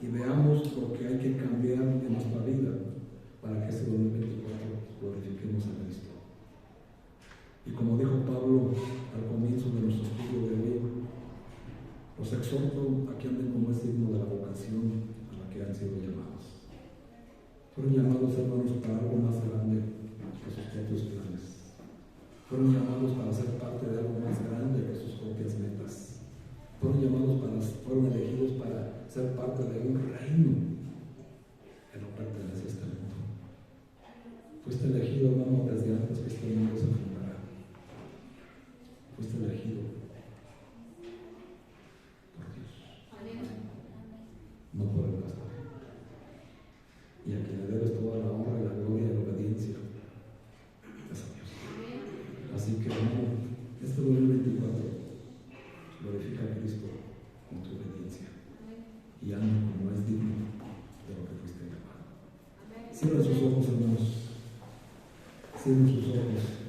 y veamos lo que hay que cambiar en nuestra vida para que este 2024 glorifiquemos a Cristo. Y como dijo Pablo al comienzo de nuestro estudio de hoy, los exhorto a que anden como es digno de la vocación a la que han sido llamados. Fueron llamados, hermanos, para algo más grande que sus propios planes. Fueron llamados para ser parte de algo más grande que sus propias metas. Fueron elegidos para ser parte de un reino que no pertenece a este mundo. Fuiste elegido, hermano, desde antes que este mundo se fundara. Fuiste elegido por Dios, no por el pastor. Y a quien le debes toda la honra y la gloria y la obediencia es a Dios. Así que, hermano, este 2024 glorifica a Cristo con tu obediencia y anda como es digno de lo que fuiste llamado. Cierren sus ojos, hermanos. Cierren sus ojos.